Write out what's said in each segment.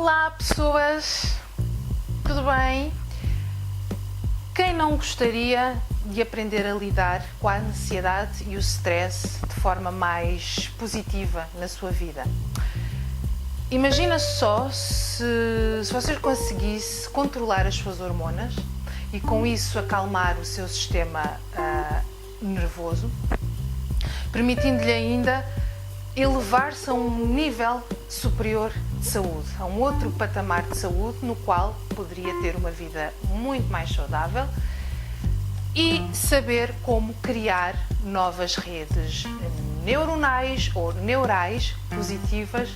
Olá pessoas, tudo bem? Quem não gostaria de aprender a lidar com a ansiedade e o stress de forma mais positiva na sua vida? Imagina só se você conseguisse controlar as suas hormonas e com isso acalmar o seu sistema nervoso, permitindo-lhe ainda elevar-se a um nível superior de saúde, a um outro patamar de saúde no qual poderia ter uma vida muito mais saudável e saber como criar novas redes neuronais ou neurais positivas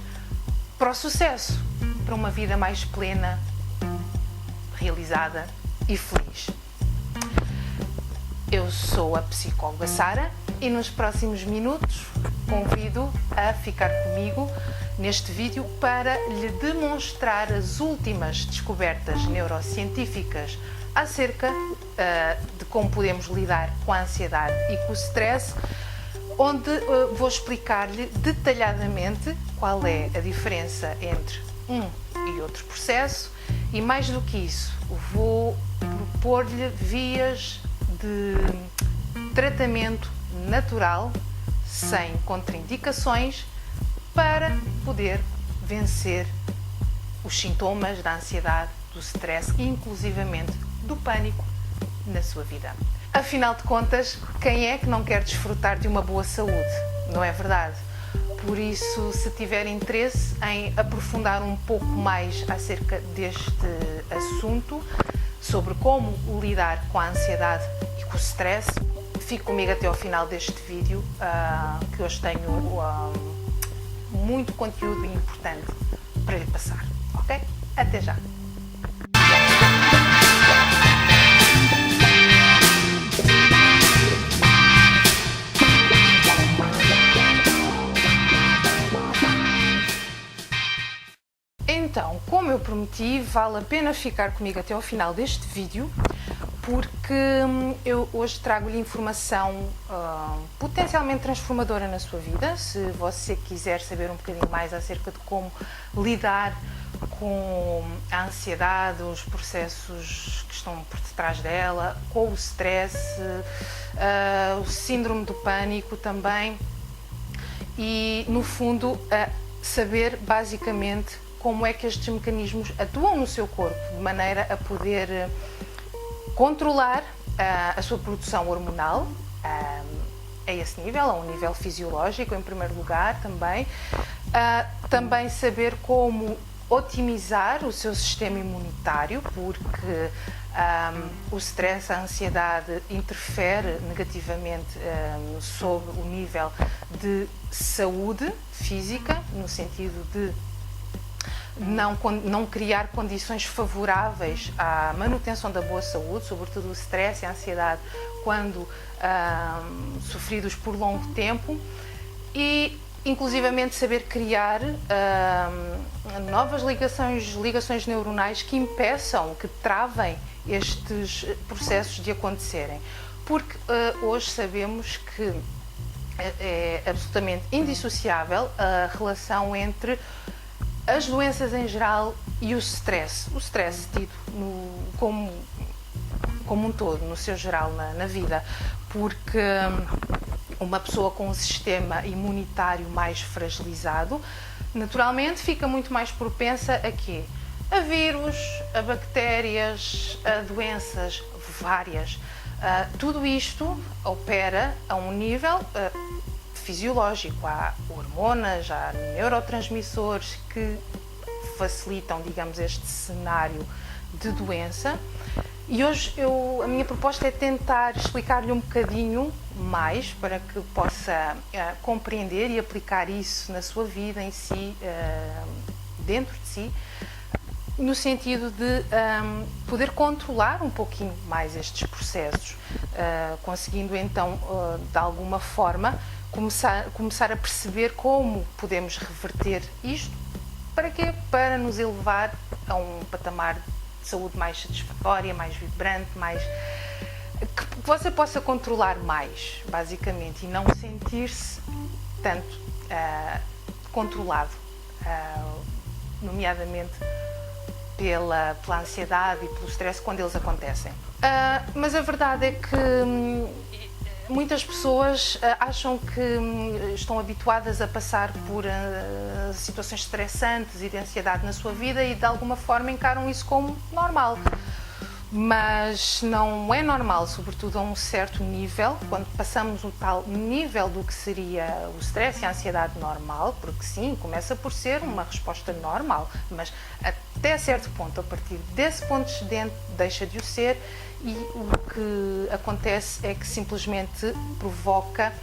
para o sucesso, para uma vida mais plena, realizada e feliz. Eu sou a psicóloga Sara e nos próximos minutos convido a ficar comigo neste vídeo para lhe demonstrar as últimas descobertas neurocientíficas acerca de como podemos lidar com a ansiedade e com o stress, onde vou explicar-lhe detalhadamente qual é a diferença entre um e outro processo e, mais do que isso, vou propor-lhe vias de tratamento natural, sem contraindicações, para poder vencer os sintomas da ansiedade, do stress e inclusivamente do pânico na sua vida. Afinal de contas, quem é que não quer desfrutar de uma boa saúde, não é verdade? Por isso, se tiver interesse em aprofundar um pouco mais acerca deste assunto, sobre como lidar com a ansiedade e com o stress, fique comigo até ao final deste vídeo, que hoje tenho muito conteúdo importante para lhe passar, ok? Até já! Então, como eu prometi, vale a pena ficar comigo até ao final deste vídeo, porque eu hoje trago-lhe informação potencialmente transformadora na sua vida. Se você quiser saber um bocadinho mais acerca de como lidar com a ansiedade, os processos que estão por detrás dela, com o stress, o síndrome do pânico também, e no fundo saber basicamente como é que estes mecanismos atuam no seu corpo, de maneira a poder controlar a sua produção hormonal a esse nível, a um nível fisiológico em primeiro lugar também. Também saber como otimizar o seu sistema imunitário, porque o stress, a ansiedade interfere negativamente sobre o nível de saúde física, no sentido de não criar condições favoráveis à manutenção da boa saúde, sobretudo o stress e a ansiedade quando sofridos por longo tempo, e inclusivamente saber criar novas ligações neuronais que impeçam, que travem estes processos de acontecerem, porque hoje sabemos que é absolutamente indissociável a relação entre as doenças em geral e o stress. O stress tido como um todo, no seu geral, na vida, porque uma pessoa com um sistema imunitário mais fragilizado, naturalmente fica muito mais propensa a quê? A vírus, a bactérias, a doenças várias. Tudo isto opera a um nível fisiológico. Há hormonas, há neurotransmissores que facilitam, digamos, este cenário de doença. E hoje a minha proposta é tentar explicar-lhe um bocadinho mais para que possa compreender e aplicar isso na sua vida em si, dentro de si, no sentido de poder controlar um pouquinho mais estes processos, conseguindo então, de alguma forma, começar a perceber como podemos reverter isto. Para quê? Para nos elevar a um patamar de saúde mais satisfatória, mais vibrante, que você possa controlar mais, basicamente, e não sentir-se tanto controlado nomeadamente pela ansiedade e pelo stress quando eles acontecem. Mas a verdade é que muitas pessoas acham que estão habituadas a passar por situações estressantes e de ansiedade na sua vida e de alguma forma encaram isso como normal. Mas não é normal, sobretudo a um certo nível, quando passamos o tal nível do que seria o stress e a ansiedade normal, porque sim, começa por ser uma resposta normal, mas até certo ponto, a partir desse ponto excedente, deixa de o ser e o que acontece é que simplesmente provoca,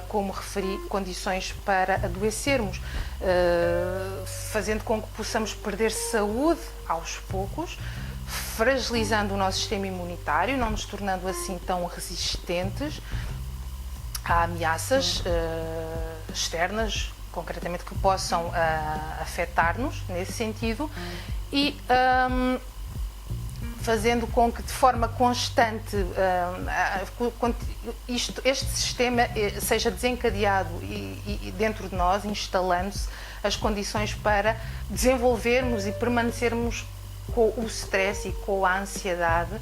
como referi, condições para adoecermos, fazendo com que possamos perder saúde aos poucos, fragilizando o nosso sistema imunitário, não nos tornando assim tão resistentes a ameaças externas, concretamente, que possam afetar-nos nesse sentido e fazendo com que de forma constante este sistema seja desencadeado e dentro de nós, instalando-se as condições para desenvolvermos e permanecermos com o stress e com a ansiedade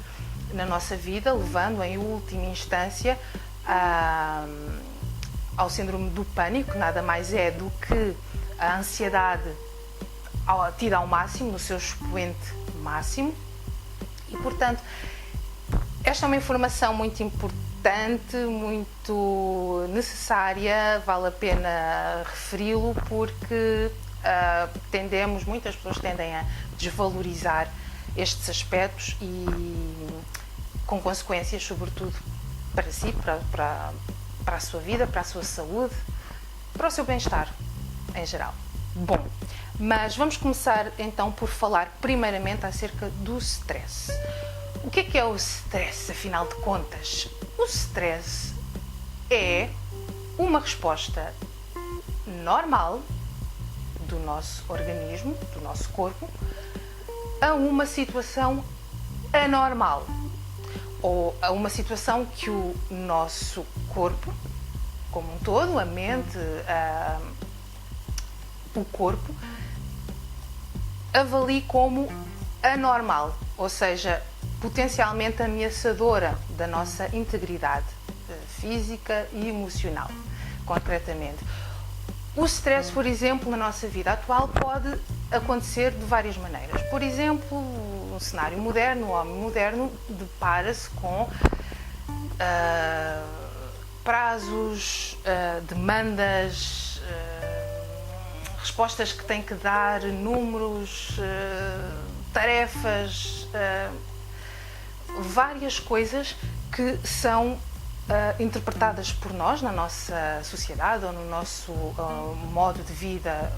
na nossa vida, levando em última instância ao síndrome do pânico, que nada mais é do que a ansiedade tida ao máximo, no seu expoente máximo. E, portanto, esta é uma informação muito importante, muito necessária, vale a pena referi-lo, porque muitas pessoas tendem a desvalorizar estes aspectos e com consequências, sobretudo, para si, para a sua vida, para a sua saúde, para o seu bem-estar em geral. Bom, mas vamos começar então por falar primeiramente acerca do stress. O que é o stress, afinal de contas? O stress é uma resposta normal do nosso organismo, do nosso corpo, a uma situação anormal ou a uma situação que o nosso corpo, como um todo, a mente, o corpo, avalie como anormal, ou seja, potencialmente ameaçadora da nossa integridade física e emocional, concretamente. O stress, por exemplo, na nossa vida atual pode acontecer de várias maneiras. Por exemplo, um cenário moderno, o homem moderno depara-se com prazos, demandas, respostas que tem que dar, números, tarefas, várias coisas que são interpretadas por nós na nossa sociedade ou no nosso modo de vida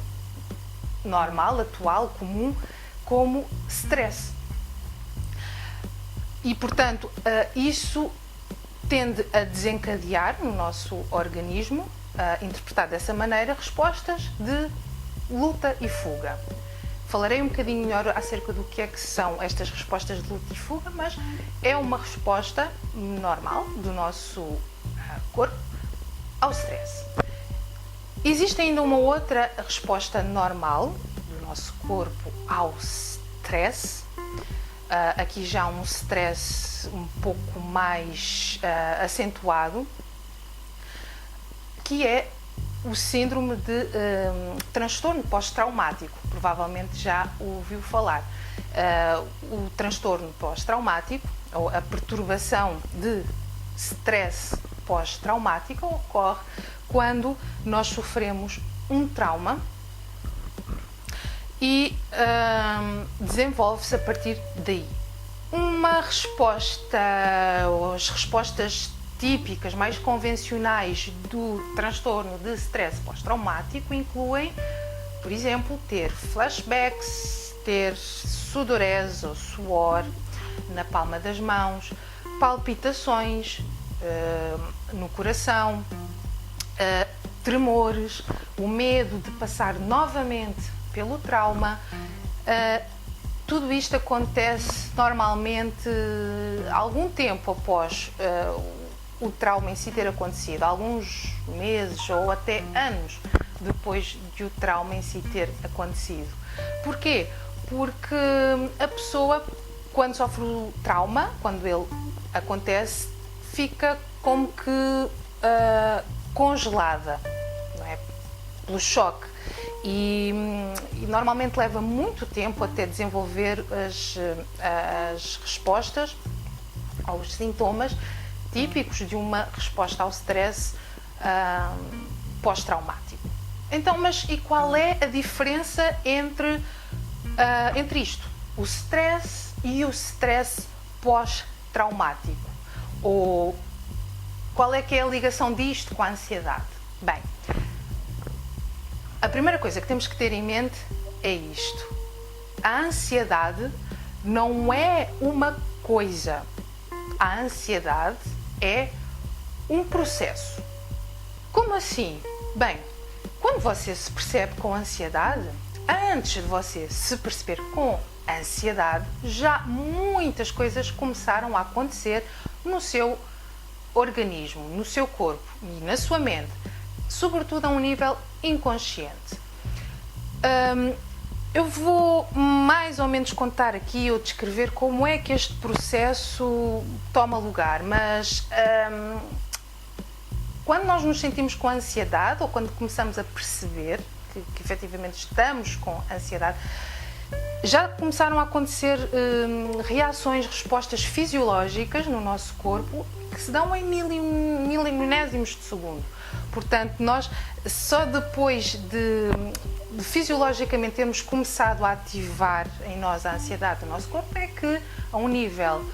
normal, atual, comum, como stress. E, portanto, isso tende a desencadear no nosso organismo, interpretado dessa maneira, respostas de luta e fuga. Falarei um bocadinho melhor acerca do que é que são estas respostas de luta e fuga, mas é uma resposta normal do nosso corpo ao stress. Existe ainda uma outra resposta normal do nosso corpo ao stress. Aqui já um stress um pouco mais acentuado, que é o síndrome de transtorno pós-traumático. Provavelmente já ouviu falar. O transtorno pós-traumático, ou a perturbação de stress pós-traumático, ocorre quando nós sofremos um trauma e desenvolve-se a partir daí. Uma resposta, ou as respostas típicas, mais convencionais do transtorno de stress pós-traumático incluem, por exemplo, ter flashbacks, ter sudorese ou suor na palma das mãos, palpitações no coração, tremores, o medo de passar novamente pelo trauma. Tudo isto acontece normalmente algum tempo após o trauma em si ter acontecido, alguns meses ou até anos depois de o trauma em si ter acontecido. Porquê? Porque a pessoa, quando sofre o trauma, quando ele acontece, fica como que congelada, não é? Pelo choque. E normalmente leva muito tempo até desenvolver as respostas aos sintomas típicos de uma resposta ao stress pós-traumático. Então, mas e qual é a diferença entre isto, o stress e o stress pós-traumático? Ou qual é que é a ligação disto com a ansiedade? Bem, a primeira coisa que temos que ter em mente é isto. A ansiedade não é uma coisa. A ansiedade é um processo. Como assim? Bem, quando você se percebe com ansiedade, antes de você se perceber com ansiedade, já muitas coisas começaram a acontecer no seu organismo, no seu corpo e na sua mente, sobretudo a um nível inconsciente. Eu vou mais ou menos contar aqui ou descrever como é que este processo toma lugar, mas quando nós nos sentimos com ansiedade ou quando começamos a perceber que efetivamente estamos com ansiedade, já começaram a acontecer reações, respostas fisiológicas no nosso corpo que se dão em milésimos de segundo. Portanto, nós só depois de fisiologicamente termos começado a ativar em nós a ansiedade do nosso corpo é que, a um nível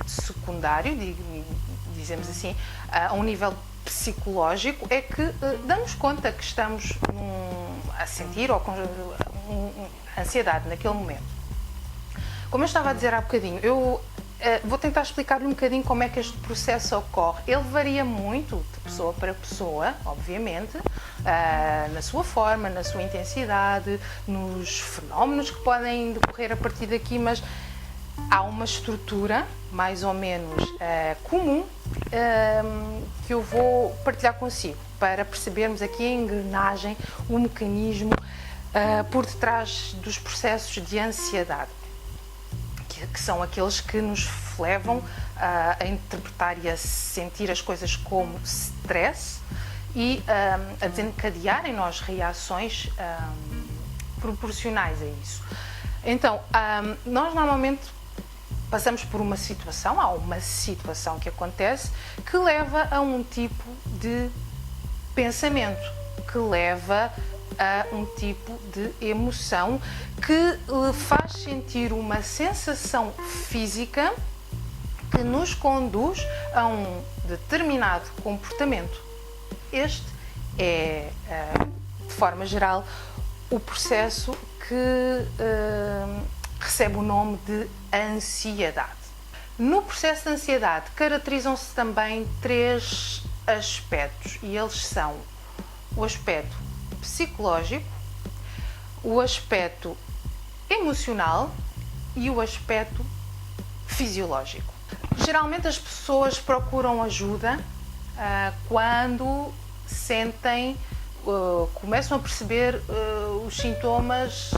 secundário, dizemos assim, a um nível psicológico, é que damos conta que estamos a sentir ou com ansiedade naquele momento. Como eu estava a dizer há bocadinho, eu vou tentar explicar-lhe um bocadinho como é que este processo ocorre. Ele varia muito de pessoa para pessoa, obviamente, na sua forma, na sua intensidade, nos fenómenos que podem decorrer a partir daqui, mas há uma estrutura mais ou menos comum que eu vou partilhar consigo para percebermos aqui a engrenagem, o mecanismo por detrás dos processos de ansiedade, que são aqueles que nos levam a interpretar e a sentir as coisas como stress e a desencadear em nós reações proporcionais a isso. Então, nós normalmente passamos por uma situação, há uma situação que acontece que leva a um tipo de pensamento, que leva a um tipo de emoção que faz sentir uma sensação física que nos conduz a um determinado comportamento. Este é, de forma geral, o processo que recebe o nome de ansiedade. No processo de ansiedade caracterizam-se também três aspectos, e eles são o aspecto psicológico, o aspecto emocional e o aspecto fisiológico. Geralmente as pessoas procuram ajuda quando sentem, começam a perceber os sintomas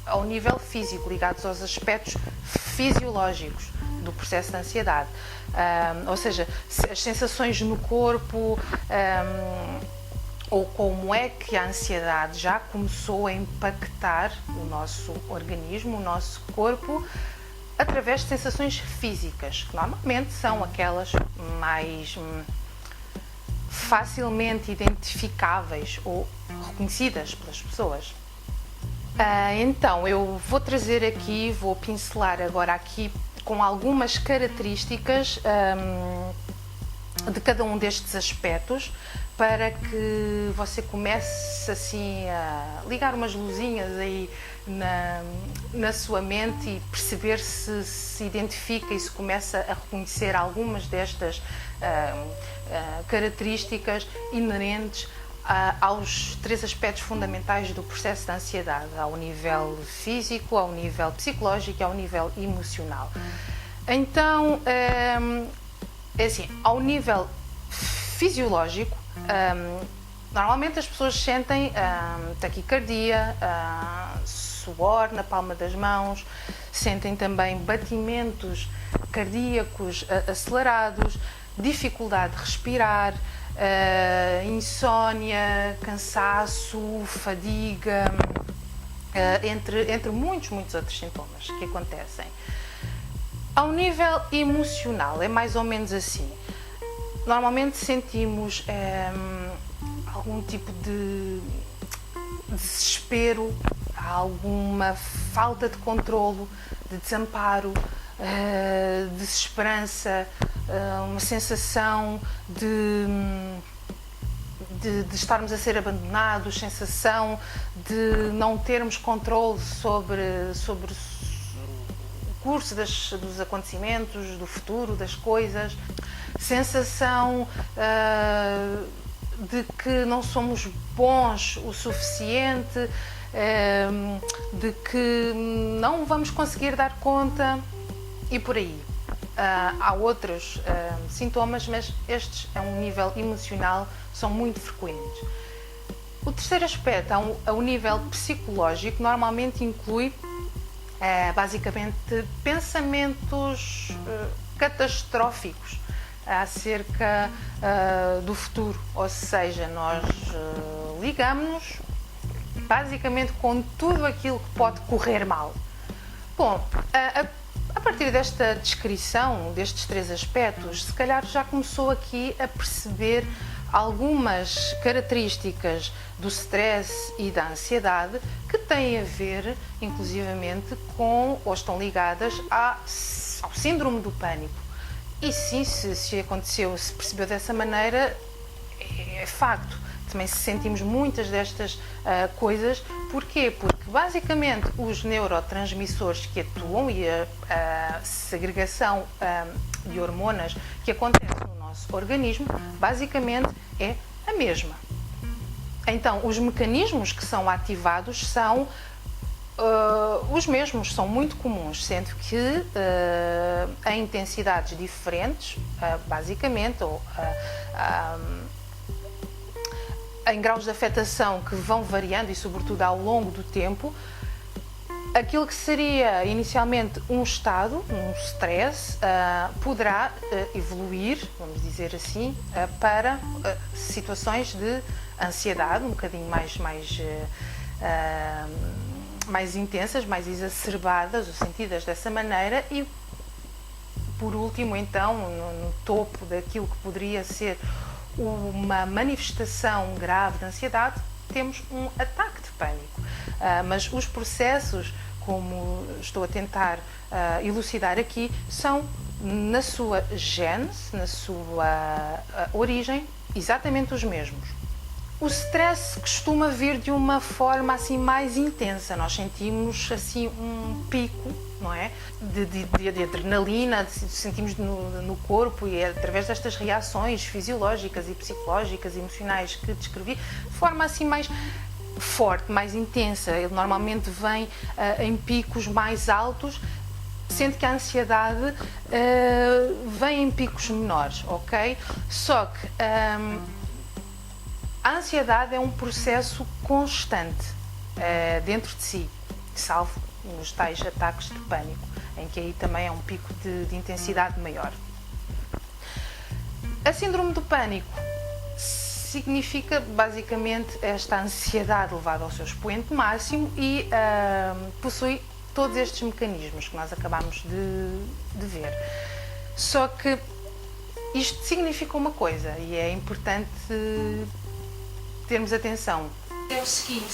ao nível físico, ligados aos aspectos fisiológicos do processo de ansiedade. Ou seja, as sensações no corpo, ou como é que a ansiedade já começou a impactar o nosso organismo, o nosso corpo, através de sensações físicas, que normalmente são aquelas mais facilmente identificáveis ou reconhecidas pelas pessoas. Então, eu vou trazer aqui, vou pincelar agora aqui com algumas características de cada um destes aspectos, para que você comece assim a ligar umas luzinhas aí na sua mente e perceber se identifica e se começa a reconhecer algumas destas características inerentes aos três aspectos fundamentais do processo de ansiedade, ao nível físico, ao nível psicológico e ao nível emocional. Então, É assim, ao nível fisiológico, normalmente as pessoas sentem taquicardia, suor na palma das mãos, sentem também batimentos cardíacos acelerados, dificuldade de respirar, insónia, cansaço, fadiga, entre muitos outros sintomas que acontecem. Ao nível emocional é mais ou menos assim. Normalmente sentimos algum tipo de desespero, alguma falta de controlo, de desamparo, desesperança, uma sensação de estarmos a ser abandonados, sensação de não termos controle sobre o curso dos acontecimentos, do futuro, das coisas, sensação de que não somos bons o suficiente, de que não vamos conseguir dar conta e por aí. Há outros sintomas, mas estes, a um nível emocional, são muito frequentes. O terceiro aspecto, ao nível psicológico, normalmente inclui basicamente pensamentos catastróficos acerca do futuro, ou seja, nós ligamos-nos basicamente com tudo aquilo que pode correr mal. Bom, a partir desta descrição destes três aspectos, se calhar já começou aqui a perceber algumas características do stress e da ansiedade que têm a ver, inclusivamente, com ou estão ligadas ao síndrome do pânico. E sim, se aconteceu, se percebeu dessa maneira, é facto. Também sentimos muitas destas coisas. Porquê? Porque basicamente os neurotransmissores que atuam e a segregação de hormonas que acontece no nosso organismo, basicamente é a mesma. Então, os mecanismos que são ativados são os mesmos, são muito comuns, sendo que em intensidades diferentes, basicamente, ou em graus de afetação que vão variando e, sobretudo, ao longo do tempo. Aquilo que seria inicialmente um estado, um stress, poderá evoluir, vamos dizer assim, para situações de ansiedade, um bocadinho mais intensas, mais exacerbadas, ou sentidas dessa maneira, e por último, então, no topo daquilo que poderia ser uma manifestação grave de ansiedade, temos um ataque de pânico. Mas os processos, como estou a tentar elucidar aqui, são, na sua gênese, na sua origem, exatamente os mesmos. O stress costuma vir de uma forma assim mais intensa. Nós sentimos assim um pico, não é? De adrenalina, sentimos no corpo, e é através destas reações fisiológicas e psicológicas e emocionais que descrevi, de forma assim mais forte, mais intensa. Ele normalmente vem em picos mais altos, sendo que a ansiedade vem em picos menores, ok? Só que a ansiedade é um processo constante dentro de si, salvo nos tais ataques de pânico, em que aí também é um pico de intensidade maior. A síndrome do pânico significa basicamente esta ansiedade levada ao seu expoente máximo e possui todos estes mecanismos que nós acabamos de ver. Só que isto significa uma coisa, e é importante termos atenção. É o seguinte: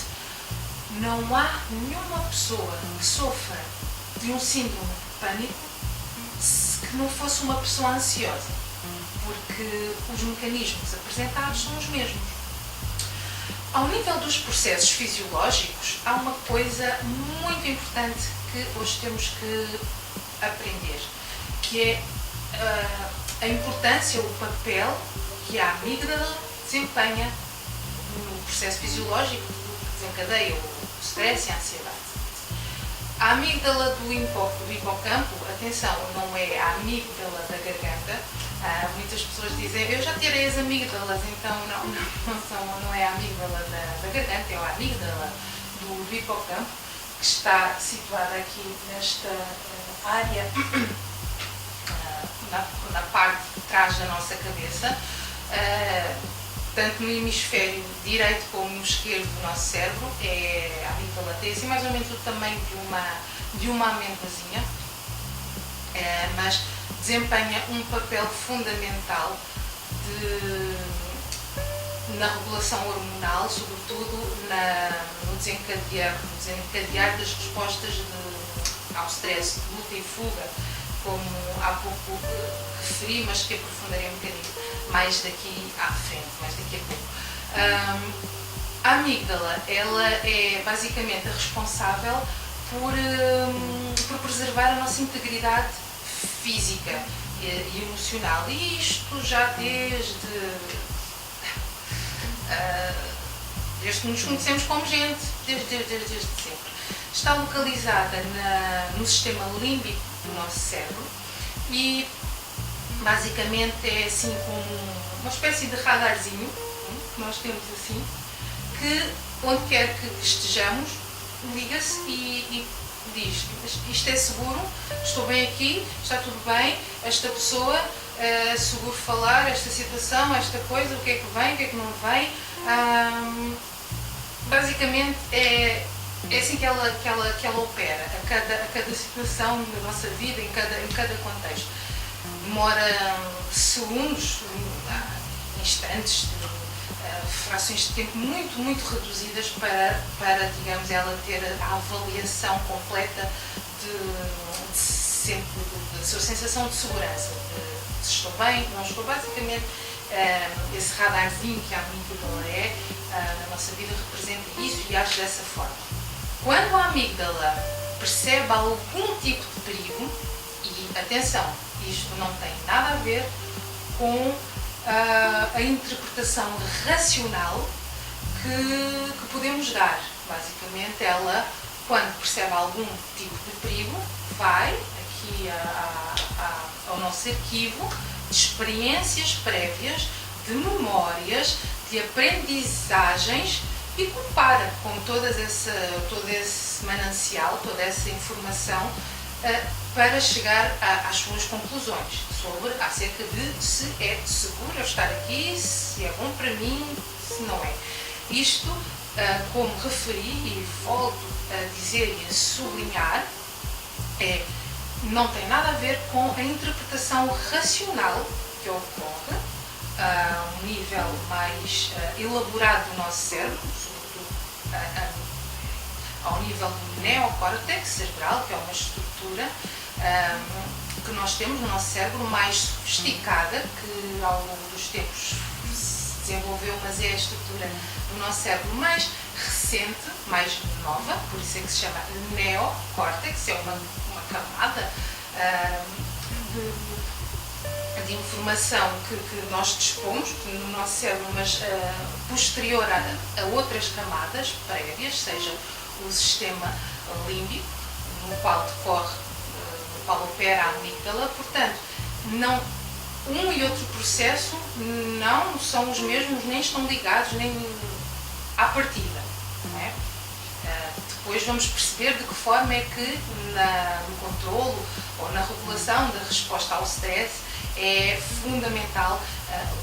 não há nenhuma pessoa que sofra de um síndrome de pânico que não fosse uma pessoa ansiosa, porque os mecanismos apresentados são os mesmos. Ao nível dos processos fisiológicos, há uma coisa muito importante que hoje temos que aprender, que é a importância, o papel que a amígdala desempenha no processo fisiológico que desencadeia o stress e a ansiedade. A amígdala do hipocampo, atenção, não é a amígdala da garganta. A Muitas pessoas dizem, eu já tirei as amígdalas, então não é a amígdala da garganta, é a amígdala do hipocampo, que está situada aqui nesta área, na parte de trás da nossa cabeça, tanto no hemisfério direito como no esquerdo do nosso cérebro. A amígdala tem assim mais ou menos o tamanho de uma amêndoazinha, mas desempenha um papel fundamental na regulação hormonal, sobretudo no desencadear das respostas ao stress, de luta e fuga, como há pouco referi, mas que aprofundarei um bocadinho mais daqui à frente, mais daqui a pouco. A amígdala, ela é basicamente a responsável por preservar a nossa integridade física e emocional, e isto já desde que nos conhecemos como gente, desde sempre. Está localizada no sistema límbico do nosso cérebro e basicamente é assim como uma espécie de radarzinho que nós temos assim, que onde quer que estejamos liga-se e diz, isto é seguro, estou bem aqui, está tudo bem, esta pessoa é seguro falar, esta situação, esta coisa, o que é que vem, o que é que não vem. Basicamente é assim que ela opera a cada situação da nossa vida, em cada contexto. Demora segundos, instantes, frações de tempo muito reduzidas para digamos, ela ter a avaliação completa da sua sensação de segurança, de se estou bem, não estou. Basicamente, esse radarzinho que a amígdala na nossa vida representa isso e age dessa forma. Quando a amígdala percebe algum tipo de perigo, e atenção, isto não tem nada a ver com a interpretação racional que podemos dar. Basicamente, ela, quando percebe algum tipo de perigo, vai aqui ao nosso arquivo de experiências prévias, de memórias, de aprendizagens e compara com todo esse manancial, toda essa informação para chegar às suas conclusões acerca de se é seguro eu estar aqui, se é bom para mim, se não é. Isto, como referi e volto a dizer e a sublinhar, não tem nada a ver com a interpretação racional que ocorre a um nível mais elaborado do nosso cérebro, sobretudo ao nível do neocórtex cerebral, que é uma estrutura que nós temos no nosso cérebro mais sofisticada, que ao longo dos tempos se desenvolveu, mas é a estrutura do nosso cérebro mais recente, mais nova, por isso é que se chama neocórtex, é uma camada de informação que nós dispomos no nosso cérebro, mas posterior a outras camadas prévias, seja o sistema límbico, no qual opera a amígdala. Portanto, um e outro processo não são os mesmos, nem estão ligados, nem à partida. Não é? Depois vamos perceber de que forma é que no controlo ou na regulação da resposta ao stress é fundamental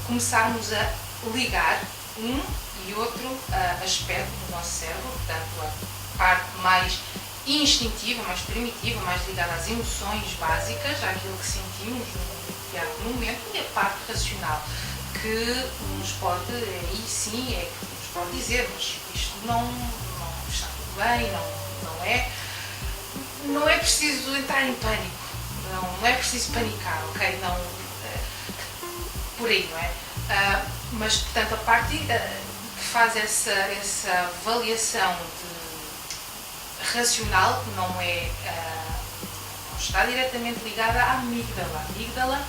começarmos a ligar um e outro aspecto do nosso cérebro, portanto a parte mais instintiva, mais primitiva, mais ligada às emoções básicas, àquilo que sentimos no determinado momento, e a parte racional, que nos pode, aí sim, que nos pode dizer, mas isto não está tudo bem, não é preciso entrar em pânico, não é preciso panicar, ok? Por aí, não é? Mas, portanto, a parte que faz essa avaliação racional, que não está diretamente ligada à amígdala. A amígdala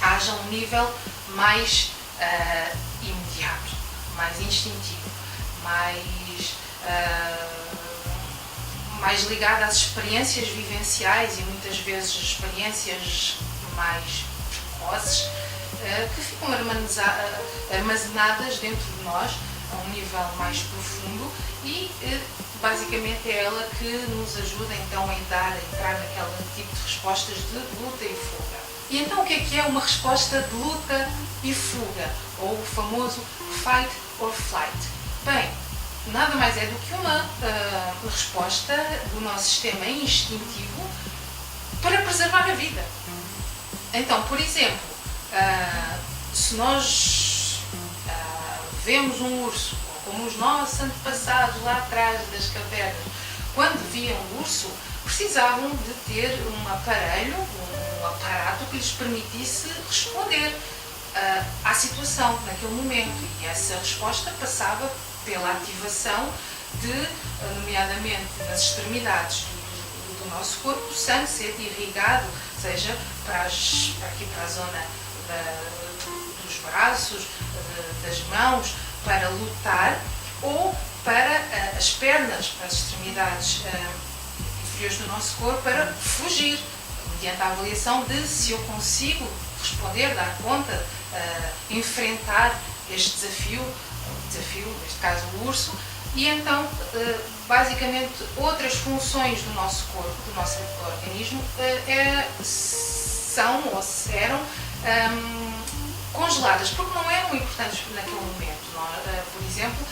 age a um nível mais imediato, mais instintivo, mais ligada às experiências vivenciais e muitas vezes experiências mais neuroses que ficam armazenadas dentro de nós a um nível mais profundo e basicamente é ela que nos ajuda então a entrar naquele tipo de respostas de luta e fuga. E então o que é uma resposta de luta e fuga, ou o famoso fight or flight? Bem, nada mais é do que uma resposta do nosso sistema instintivo para preservar a vida. Então, por exemplo, se nós vemos um urso, como os nossos antepassados lá atrás das cavernas, quando viam o urso, precisavam de ter um aparelho, um aparato que lhes permitisse responder à situação naquele momento. E essa resposta passava pela ativação de, nomeadamente nas extremidades do nosso corpo, o sangue ser irrigado, seja para a zona dos braços, das mãos, para lutar, ou para as pernas, para as extremidades inferiores do nosso corpo, para fugir, mediante a avaliação de se eu consigo responder, dar conta, enfrentar este desafio, neste caso o urso. E então, basicamente, outras funções do nosso corpo, do nosso organismo, são ou eram congeladas, porque não eram importantes naquele momento. Por exemplo,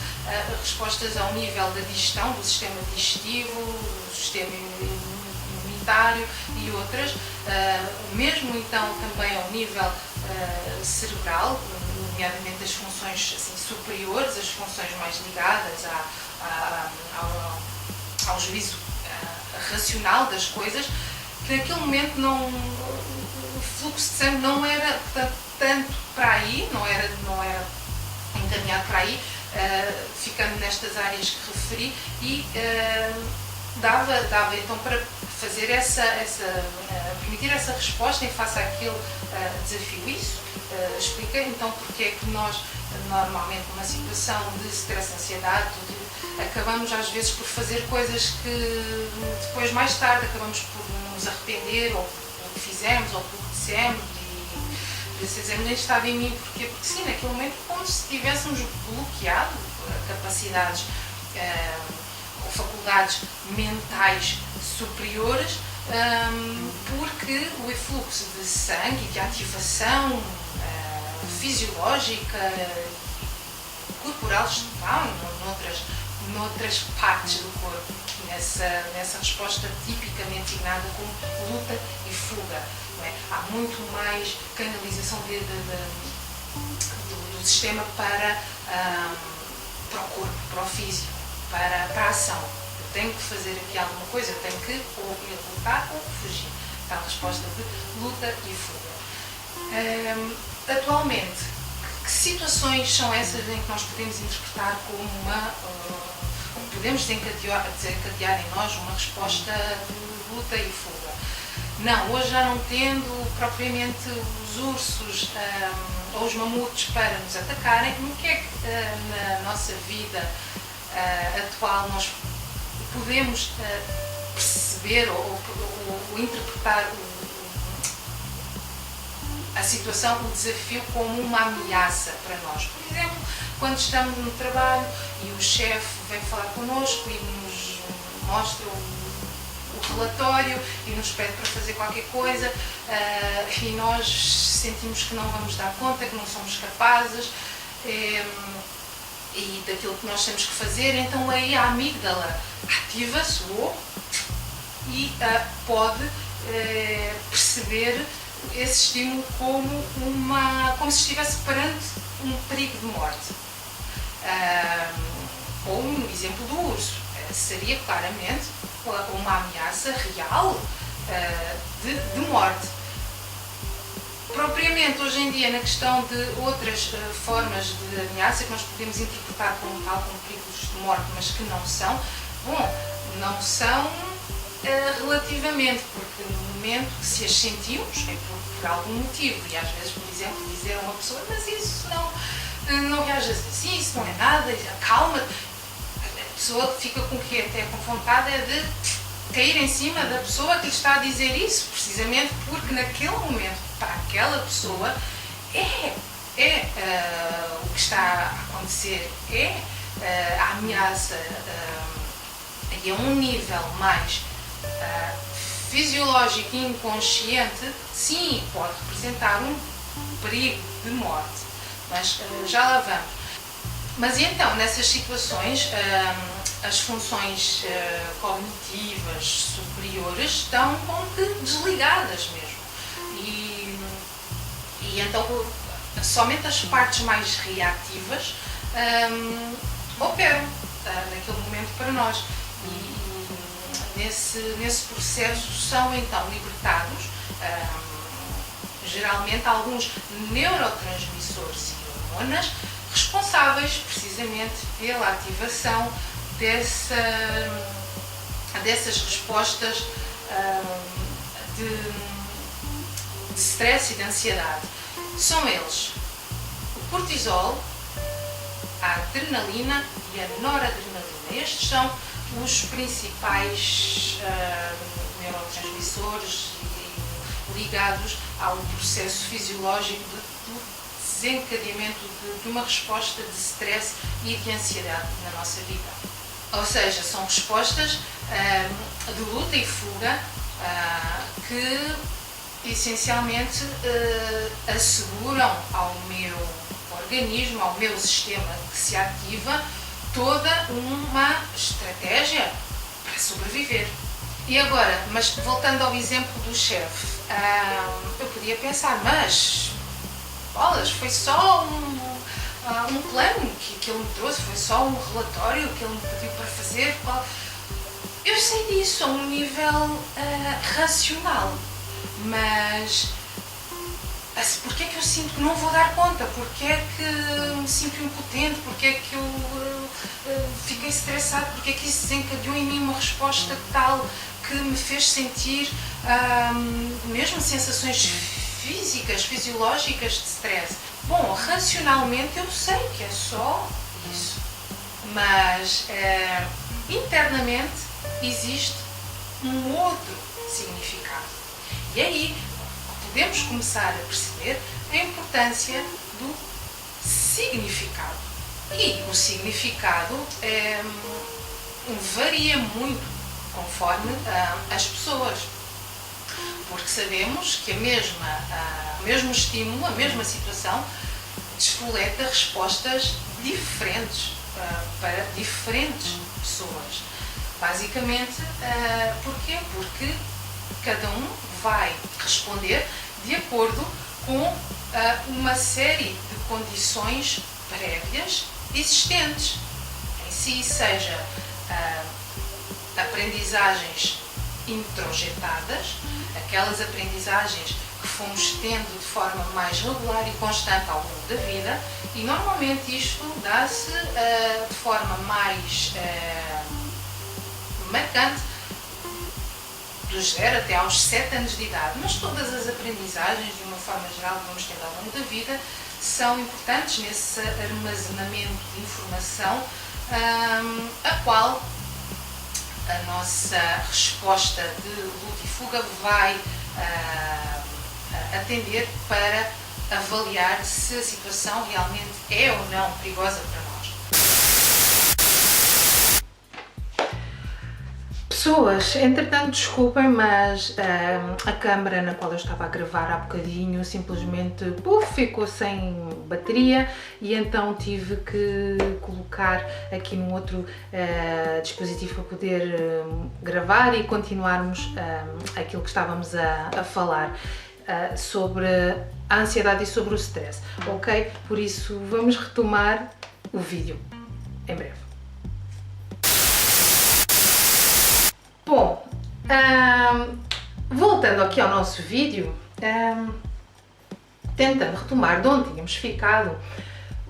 respostas ao nível da digestão, do sistema digestivo, do sistema imunitário e outras, mesmo então também ao nível cerebral, nomeadamente as funções assim, superiores, as funções mais ligadas ao juízo racional das coisas, que naquele momento o fluxo de sangue não era tanto para aí, não era encaminhado para aí, ficando nestas áreas que referi, e dava então para fazer permitir essa resposta em face àquele desafio. Isso explica então porque é que nós, normalmente, numa situação de stress, ansiedade, acabamos às vezes por fazer coisas que depois, mais tarde, acabamos por nos arrepender, ou pelo que fizemos, ou pelo que dissemos, e dizemos, nem estava em mim, porque sim, naquele momento, como se tivéssemos bloqueado capacidades ou faculdades mentais superiores, porque o efluxo de sangue, de ativação fisiológica, corporal, está noutras partes do corpo, nessa resposta tipicamente designada como luta e fuga. Não é? Há muito mais canalização do sistema para o corpo, para o físico, para a ação. Eu tenho que fazer aqui alguma coisa, eu tenho que ou lutar ou fugir. Está a resposta de luta e fuga. Atualmente, que situações são essas em que nós podemos interpretar como podemos desencadear em nós uma resposta de luta e fuga? Não, hoje já não tendo propriamente os ursos ou os mamutos para nos atacarem, o que é que na nossa vida atual nós podemos perceber ou interpretar a situação, o desafio, como uma ameaça para nós? Por exemplo, quando estamos no trabalho e o chefe vem falar connosco e nos mostra o relatório e nos pede para fazer qualquer coisa, e nós sentimos que não vamos dar conta, que não somos capazes e daquilo que nós temos que fazer, então aí a amígdala ativa-se e pode perceber esse estímulo como se estivesse perante um perigo de morte. Ou no exemplo do urso, seria claramente uma ameaça real de morte. Propriamente hoje em dia, na questão de outras formas de ameaça que nós podemos interpretar como perigos de morte, mas que não são, não são relativamente, porque no momento que se as sentimos é por algum motivo, e às vezes, por exemplo, dizer a uma pessoa, mas isso não reajas assim, isso não é nada, calma, a pessoa fica com que até com vontade de cair em cima da pessoa que lhe está a dizer isso, precisamente por porque naquele momento, para aquela pessoa, o que está a acontecer, a ameaça, e a um nível mais fisiológico e inconsciente, sim, pode representar um perigo de morte, mas já lá vamos. Mas então, nessas situações, as funções cognitivas superiores estão como que desligadas mesmo. E então, somente as partes mais reativas operam naquele momento para nós. E nesse processo são então libertados, geralmente, alguns neurotransmissores e hormonas responsáveis precisamente pela ativação dessas respostas de stress e de ansiedade. São eles o cortisol, a adrenalina e a noradrenalina. Estes são os principais neurotransmissores ligados ao processo fisiológico do desencadeamento de uma resposta de stress e de ansiedade na nossa vida. Ou seja, são respostas de luta e fuga que essencialmente asseguram ao meu organismo, ao meu sistema que se ativa, toda uma estratégia para sobreviver. E agora, mas voltando ao exemplo do chefe, eu podia pensar, mas bolas, foi só um plano que ele me trouxe, foi só um relatório que ele me pediu para fazer. Eu sei disso a um nível racional, mas porque é que eu sinto que não vou dar conta? Porque é que me sinto impotente? Porque é que eu fiquei estressado? Porque é que isso desencadeou em mim uma resposta tal que me fez sentir mesmo sensações físicas, fisiológicas de stress? Bom, racionalmente eu sei que é só isso, mas internamente existe um outro significado. E aí podemos começar a perceber a importância do significado. E o significado varia muito conforme as pessoas, porque sabemos que o mesmo estímulo, a mesma situação, despoleta respostas diferentes para diferentes pessoas. Basicamente, porquê? Porque cada um vai responder de acordo com uma série de condições prévias existentes em si, seja aprendizagens introjetadas, aquelas aprendizagens que fomos tendo de forma mais regular e constante ao longo da vida, e normalmente isto dá-se de forma mais marcante dos 0 até aos 7 anos de idade, mas todas as aprendizagens, de uma forma geral, que vamos tendo ao longo da vida, são importantes nesse armazenamento de informação, a qual a nossa resposta de luta e fuga vai atender para avaliar se a situação realmente é ou não perigosa para nós. Pessoas, entretanto, desculpem, mas a câmera na qual eu estava a gravar há bocadinho simplesmente ficou sem bateria e então tive que colocar aqui num outro dispositivo para poder gravar e continuarmos aquilo que estávamos a falar sobre a ansiedade e sobre o stress, ok? Por isso vamos retomar o vídeo em breve. Bom, voltando aqui ao nosso vídeo, tentando retomar de onde tínhamos ficado,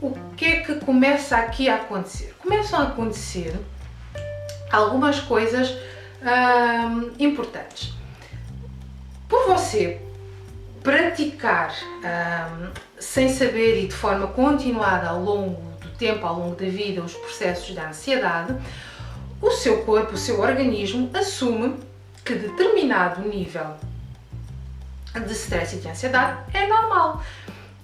o que é que começa aqui a acontecer? Começam a acontecer algumas coisas importantes. Por você praticar sem saber e de forma continuada ao longo do tempo, ao longo da vida, os processos da ansiedade, o seu corpo, o seu organismo assume que determinado nível de stress e de ansiedade é normal.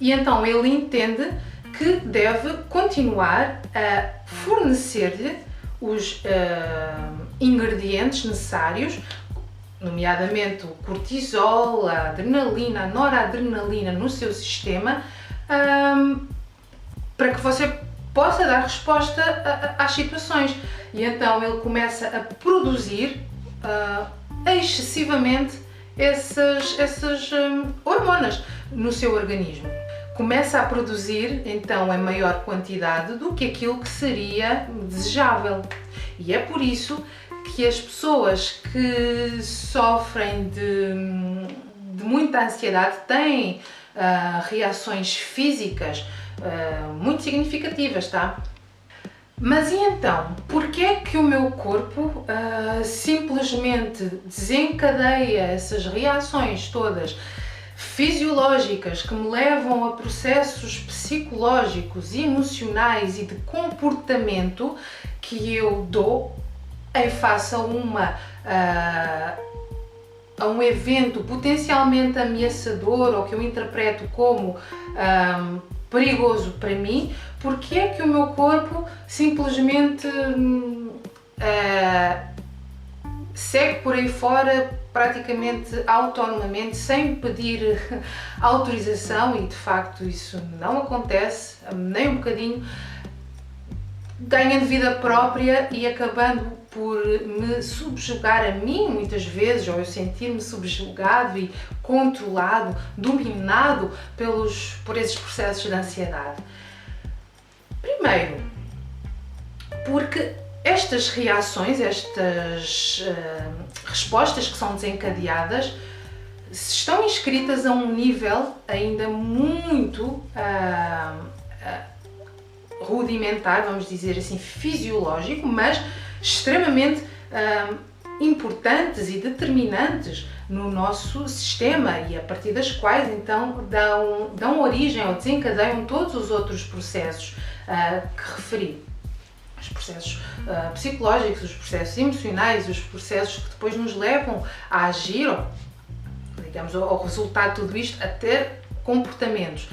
E então ele entende que deve continuar a fornecer-lhe os ingredientes necessários, nomeadamente o cortisol, a adrenalina, a noradrenalina no seu sistema, para que você possa dar resposta às situações. E então ele começa a produzir excessivamente essas hormonas no seu organismo. Começa a produzir então em maior quantidade do que aquilo que seria desejável. E é por isso que as pessoas que sofrem de muita ansiedade têm reações físicas muito significativas, tá? Mas e então, porquê é que o meu corpo simplesmente desencadeia essas reações todas fisiológicas que me levam a processos psicológicos, emocionais e de comportamento que eu dou em face a um evento potencialmente ameaçador ou que eu interpreto como perigoso para mim? Porque é que o meu corpo simplesmente segue por aí fora praticamente autonomamente, sem pedir autorização, e de facto isso não acontece nem um bocadinho, ganhando vida própria e acabando por me subjugar a mim muitas vezes, ou eu sentir-me subjugado e controlado, dominado por esses processos de ansiedade. Primeiro, porque estas reações, estas respostas que são desencadeadas, estão inscritas a um nível ainda muito rudimentar, vamos dizer assim, fisiológico, mas extremamente importantes e determinantes no nosso sistema, e a partir das quais então dão origem ou desencadeiam todos os outros processos que referi. Os processos psicológicos, os processos emocionais, os processos que depois nos levam a agir, ou, digamos, ao resultado de tudo isto, até comportamentos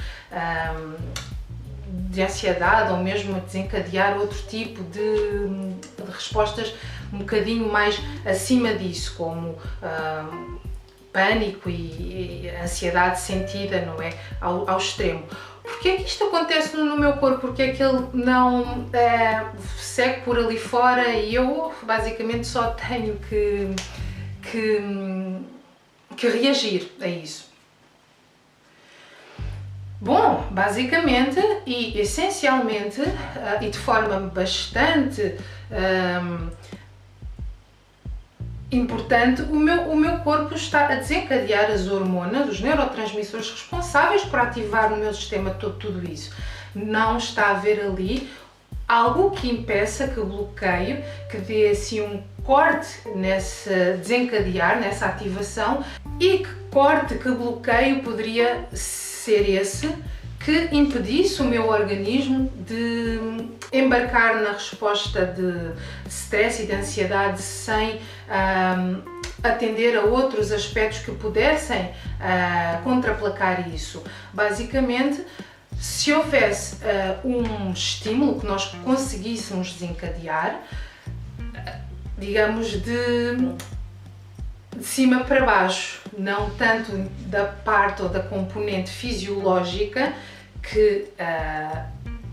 de ansiedade, ou mesmo a desencadear outro tipo de respostas um bocadinho mais acima disso, como pânico e ansiedade sentida, não é, ao extremo. Porquê é que isto acontece no meu corpo? Porquê é que ele não segue por ali fora e eu basicamente só tenho que reagir a isso? Bom, basicamente e essencialmente e de forma bastante importante, o meu corpo está a desencadear as hormonas, os neurotransmissores responsáveis por ativar no meu sistema tudo isso. Não está a haver ali algo que impeça, que bloqueie, que dê assim um corte nesse desencadear, nessa ativação, e que corte, que bloqueio poderia ser esse que impedisse o meu organismo de embarcar na resposta de stress e de ansiedade sem atender a outros aspectos que pudessem contraplacar isso. Basicamente, se houvesse um estímulo que nós conseguíssemos desencadear, digamos de cima para baixo, não tanto da parte ou da componente fisiológica que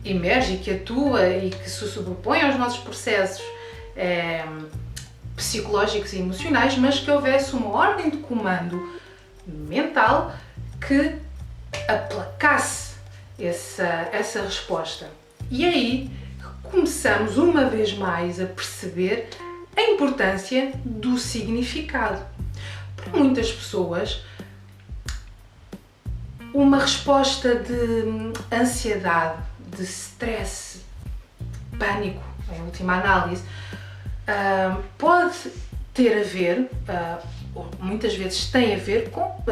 emerge, que atua e que se sobrepõe aos nossos processos psicológicos e emocionais, mas que houvesse uma ordem de comando mental que aplacasse essa resposta. E aí começamos uma vez mais a perceber a importância do significado. Para muitas pessoas, uma resposta de ansiedade, de stress, pânico, em última análise, pode ter a ver, ou muitas vezes tem a ver com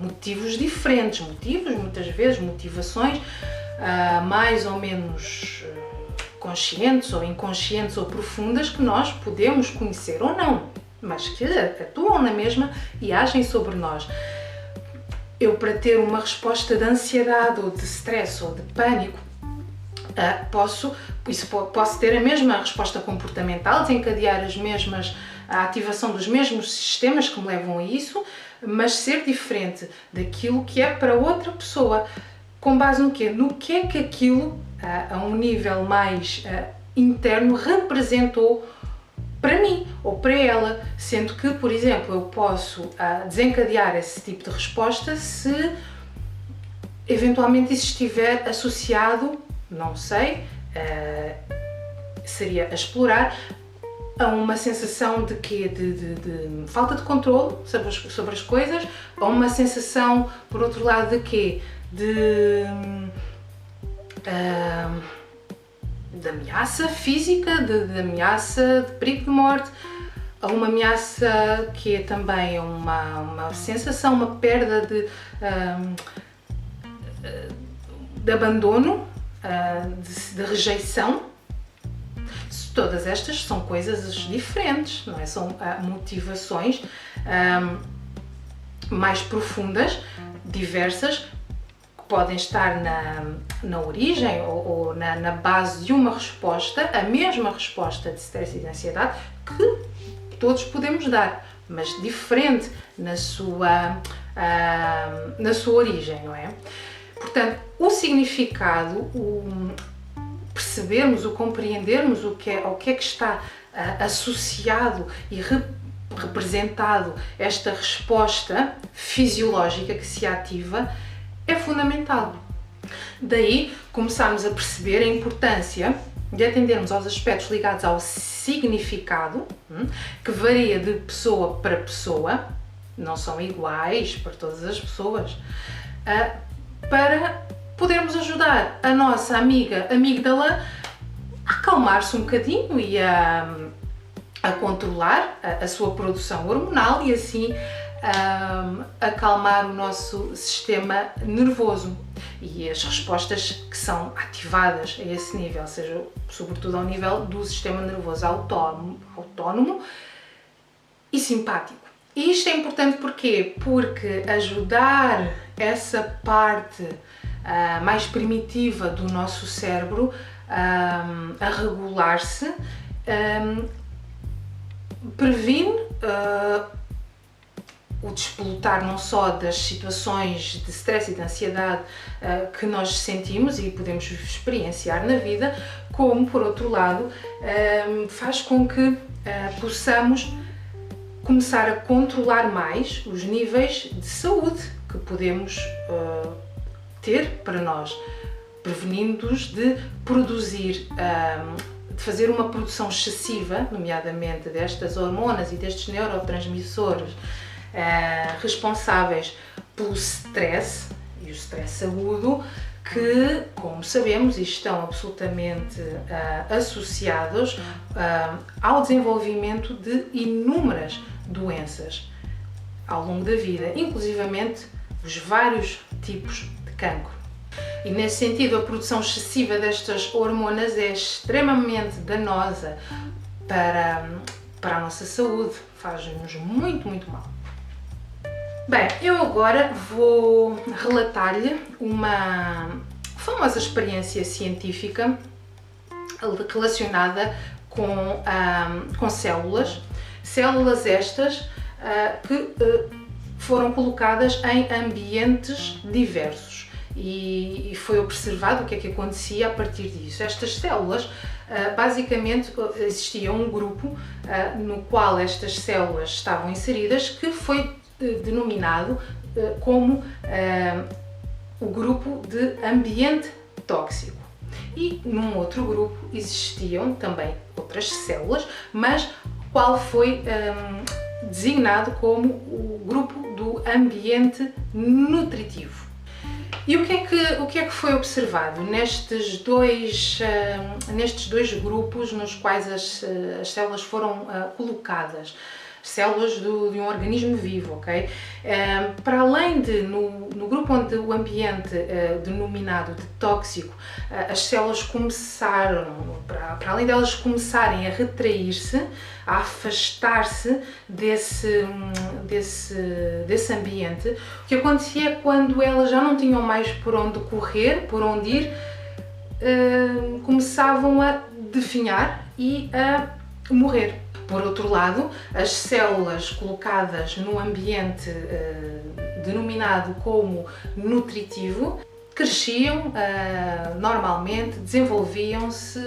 motivos diferentes, muitas vezes motivações mais ou menos conscientes ou inconscientes ou profundas que nós podemos conhecer ou não, mas que atuam na mesma e agem sobre nós. eu, para ter uma resposta de ansiedade ou de stress ou de pânico, posso ter a mesma resposta comportamental, desencadear a ativação dos mesmos sistemas que me levam a isso, mas ser diferente daquilo que é para outra pessoa. Com base no quê? No que é que aquilo, a um nível mais interno, representou para mim ou para ela, sendo que, por exemplo, eu posso desencadear esse tipo de resposta se eventualmente isso estiver associado, não sei, seria a explorar, a uma sensação de quê? De falta de controle sobre as coisas, a uma sensação, por outro lado, de quê? De ameaça física, de ameaça de perigo de morte, a uma ameaça que é também uma sensação, uma perda de abandono, de rejeição. Todas estas são coisas diferentes, não é? São motivações mais profundas, diversas, que podem estar na origem ou na base de uma resposta, a mesma resposta de stress e de ansiedade que todos podemos dar, mas diferente na sua origem, não é? Portanto, o significado, percebermos, o compreendermos o que é que está associado e representado esta resposta fisiológica que se ativa é fundamental. Daí começarmos a perceber a importância de atendermos aos aspectos ligados ao significado, que varia de pessoa para pessoa, não são iguais para todas as pessoas, para podermos ajudar a nossa amígdala a acalmar-se um bocadinho e a controlar a sua produção hormonal e assim acalmar o nosso sistema nervoso e as respostas que são ativadas a esse nível, seja sobretudo ao nível do sistema nervoso autónomo e simpático. E isto é importante porquê? Porque ajudar essa parte mais primitiva do nosso cérebro a regular-se previne o despolutar não só das situações de stress e de ansiedade que nós sentimos e podemos experienciar na vida, como, por outro lado, faz com que possamos começar a controlar mais os níveis de saúde que podemos ter para nós, prevenindo-os de produzir, de fazer uma produção excessiva, nomeadamente destas hormonas e destes neurotransmissores responsáveis pelo stress e o stress agudo, que, como sabemos, estão absolutamente associados ao desenvolvimento de inúmeras doenças ao longo da vida, inclusivamente os vários tipos de cancro. E nesse sentido, a produção excessiva destas hormonas é extremamente danosa para a nossa saúde, faz-nos muito, muito mal. Bem, eu agora vou relatar-lhe uma famosa experiência científica relacionada com células estas que foram colocadas em ambientes diversos e foi observado o que é que acontecia a partir disso. Estas células, basicamente, existia um grupo no qual estas células estavam inseridas que foi denominado como o grupo de ambiente tóxico. E num outro grupo existiam também outras células, mas qual foi designado como o grupo do ambiente nutritivo. E o que é que foi observado nestes dois grupos nos quais as células foram colocadas? células de um organismo vivo, ok? Para além de, no grupo onde o ambiente denominado de tóxico, as células começaram, para além delas começarem a retrair-se, a afastar-se desse ambiente, o que acontecia quando elas já não tinham mais por onde correr, por onde ir, começavam a definhar e a morrer. Por outro lado, as células colocadas no ambiente denominado como nutritivo cresciam normalmente, desenvolviam-se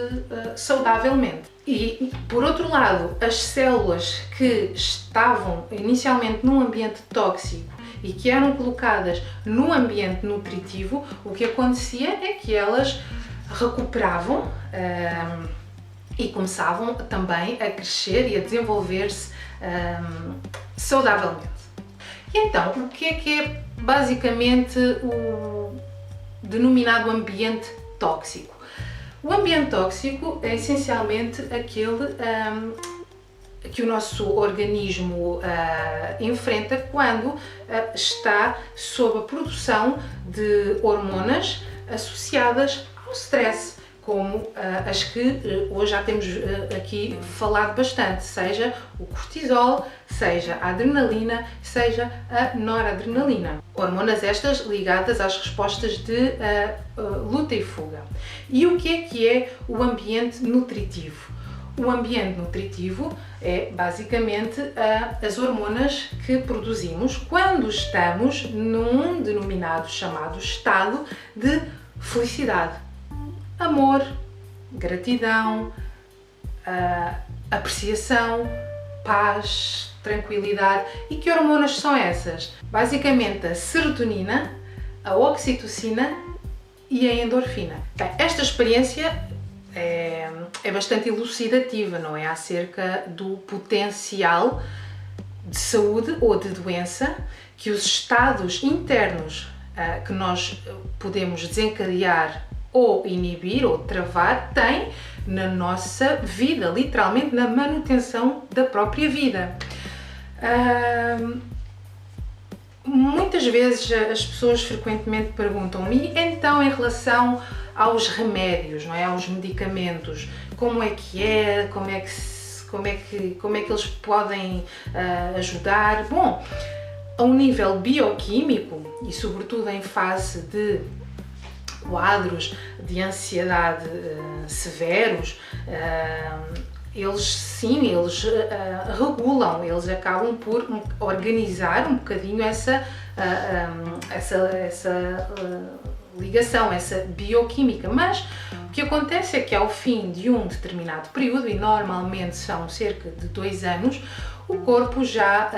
saudavelmente. E, por outro lado, as células que estavam inicialmente num ambiente tóxico e que eram colocadas no ambiente nutritivo, o que acontecia é que elas recuperavam e começavam também a crescer e a desenvolver-se saudavelmente. E então, o que é basicamente o denominado ambiente tóxico? O ambiente tóxico é essencialmente aquele que o nosso organismo enfrenta quando está sob a produção de hormonas associadas ao stress, como as que hoje já temos aqui falado bastante, seja o cortisol, seja a adrenalina, seja a noradrenalina. Hormonas estas ligadas às respostas de luta e fuga. E o que é o ambiente nutritivo? O ambiente nutritivo é basicamente as hormonas que produzimos quando estamos num denominado chamado estado de felicidade. Amor, gratidão, apreciação, paz, tranquilidade. E que hormonas são essas? Basicamente a serotonina, a oxitocina e a endorfina. Bem, esta experiência é bastante elucidativa, não é? Acerca do potencial de saúde ou de doença que os estados internos que nós podemos desencadear ou inibir ou travar têm na nossa vida, literalmente na manutenção da própria vida. Muitas vezes as pessoas frequentemente perguntam-me, então em relação aos remédios, não é? Aos medicamentos, como é que eles podem ajudar? Bom, a um nível bioquímico e sobretudo em face de quadros de ansiedade severos, eles regulam, eles acabam por organizar um bocadinho essa ligação, essa bioquímica, mas o que acontece é que ao fim de um determinado período, e normalmente são cerca de 2 anos, o corpo já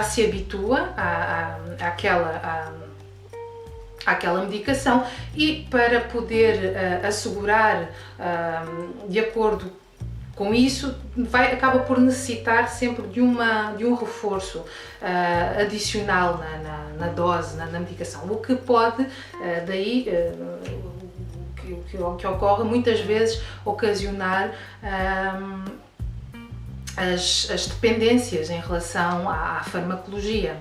se habitua àquela medicação e para poder assegurar, de acordo com isso, acaba por necessitar sempre de um reforço adicional na dose, na medicação, o que pode, daí, o que ocorre muitas vezes, ocasionar as dependências em relação à farmacologia.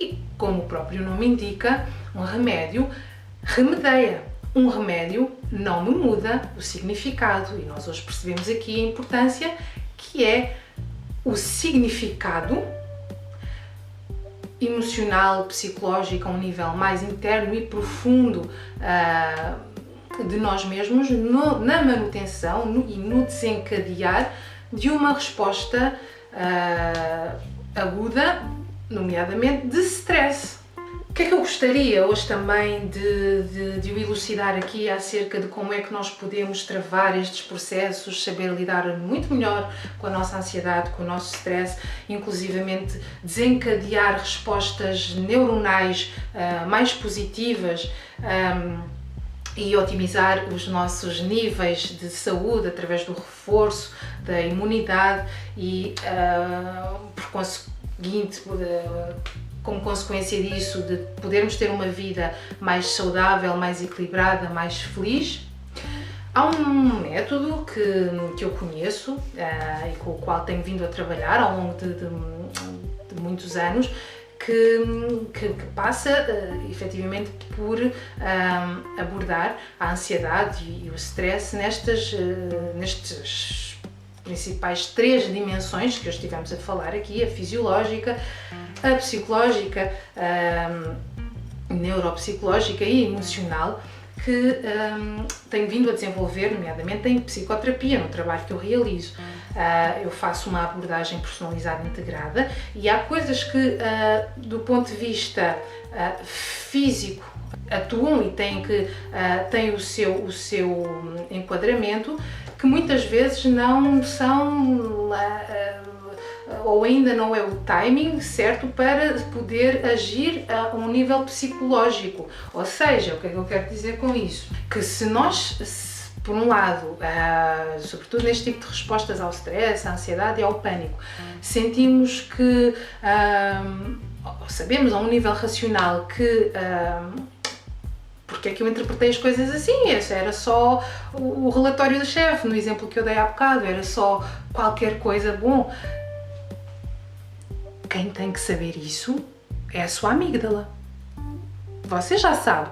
E, como o próprio nome indica, um remédio remedeia. Um remédio não me muda o significado, e nós hoje percebemos aqui a importância que é o significado emocional, psicológico, a um nível mais interno e profundo de nós mesmos na manutenção e no desencadear de uma resposta aguda, nomeadamente de stress. O que é que eu gostaria hoje também de o elucidar aqui acerca de como é que nós podemos travar estes processos, saber lidar muito melhor com a nossa ansiedade, com o nosso stress, inclusivamente desencadear respostas neuronais mais positivas e otimizar os nossos níveis de saúde através do reforço da imunidade e, por conseguinte, como consequência disso, de podermos ter uma vida mais saudável, mais equilibrada, mais feliz. Há um método que eu conheço e com o qual tenho vindo a trabalhar ao longo de muitos anos, que passa efetivamente por abordar a ansiedade e o stress nestes principais 3 dimensões que hoje estivemos a falar aqui: a fisiológica, a psicológica, a neuropsicológica e emocional, que tenho vindo a desenvolver, nomeadamente em psicoterapia, no trabalho que eu realizo. Eu faço uma abordagem personalizada integrada e há coisas que, do ponto de vista físico, atuam e têm o seu enquadramento, que muitas vezes não são ou ainda não é o timing certo para poder agir a um nível psicológico. Ou seja, o que é que eu quero dizer com isso? Que se nós, por um lado, sobretudo neste tipo de respostas ao stress, à ansiedade e ao pânico, sentimos que, sabemos a um nível racional que porque é que eu interpretei as coisas assim, esse era só o relatório do chefe, no exemplo que eu dei há bocado, era só qualquer coisa. Bom, quem tem que saber isso é a sua amígdala. Você já sabe,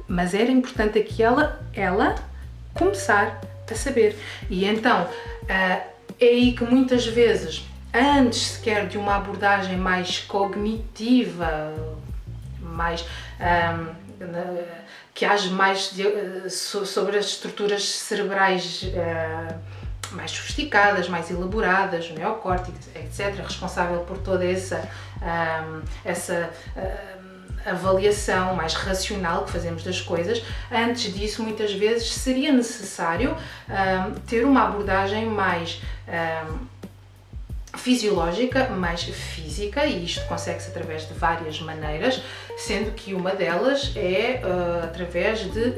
mas era importante que ela começar a saber. E então, é aí que muitas vezes, antes sequer de uma abordagem mais cognitiva, mais que age mais sobre as estruturas cerebrais mais sofisticadas, mais elaboradas, o neocórtex, etc., responsável por toda essa avaliação mais racional que fazemos das coisas. Antes disso, muitas vezes seria necessário ter uma abordagem mais fisiológica, mais física, e isto consegue-se através de várias maneiras, sendo que uma delas é através de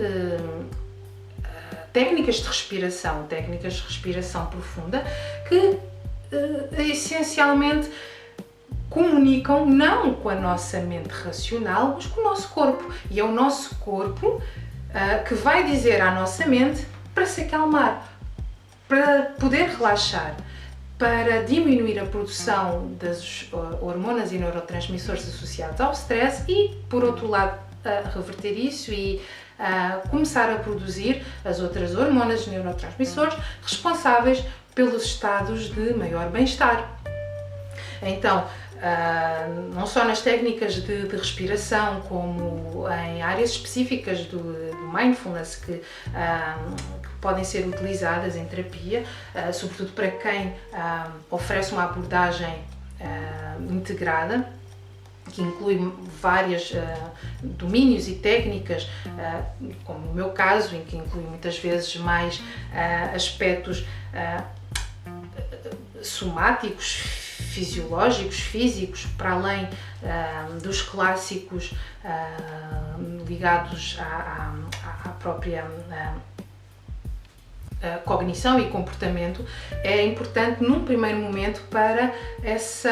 técnicas de respiração profunda, que essencialmente comunicam não com a nossa mente racional, mas com o nosso corpo. E é o nosso corpo que vai dizer à nossa mente para se acalmar, para poder relaxar, para diminuir a produção das hormonas e neurotransmissores associados ao stress e, por outro lado, reverter isso e começar a produzir as outras hormonas e neurotransmissores responsáveis pelos estados de maior bem-estar. Então, não só nas técnicas de respiração, como em áreas específicas do mindfulness que podem ser utilizadas em terapia, sobretudo para quem oferece uma abordagem integrada, que inclui vários domínios e técnicas, como no meu caso, em que inclui muitas vezes mais aspectos somáticos, fisiológicos, físicos, para além dos clássicos ligados à própria cognição e comportamento. É importante num primeiro momento para esse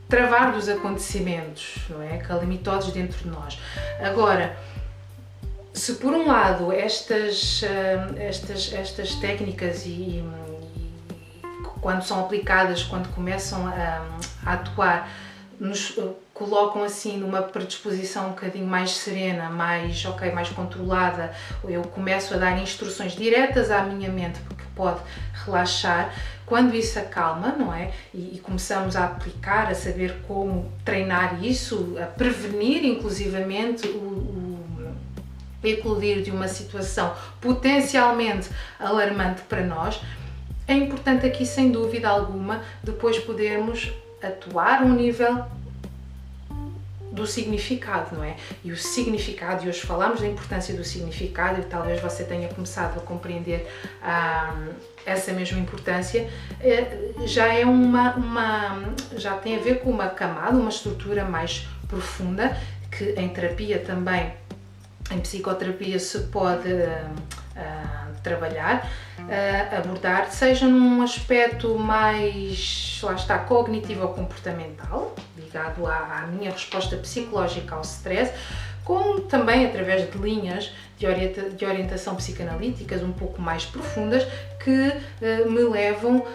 travar dos acontecimentos, não é? Calamitosos dentro de nós. Agora, se por um lado estas técnicas e quando são aplicadas, quando começam a atuar, nos colocam assim numa predisposição um bocadinho mais serena, mais controlada, eu começo a dar instruções diretas à minha mente porque pode relaxar. Quando isso acalma, não é? E começamos a aplicar, a saber como treinar isso, a prevenir inclusivamente o eclodir de uma situação potencialmente alarmante para nós, é importante aqui, sem dúvida alguma, depois podermos atuar a um nível do significado, não é? E o significado, e hoje falamos da importância do significado, e talvez você tenha começado a compreender essa mesma importância, já é já tem a ver com uma camada, uma estrutura mais profunda, que em terapia também, em psicoterapia, se pode trabalhar, abordar, seja num aspecto mais, lá está, cognitivo ou comportamental, ligado à minha resposta psicológica ao stress, como também através de linhas de orientação psicanalíticas um pouco mais profundas que me levam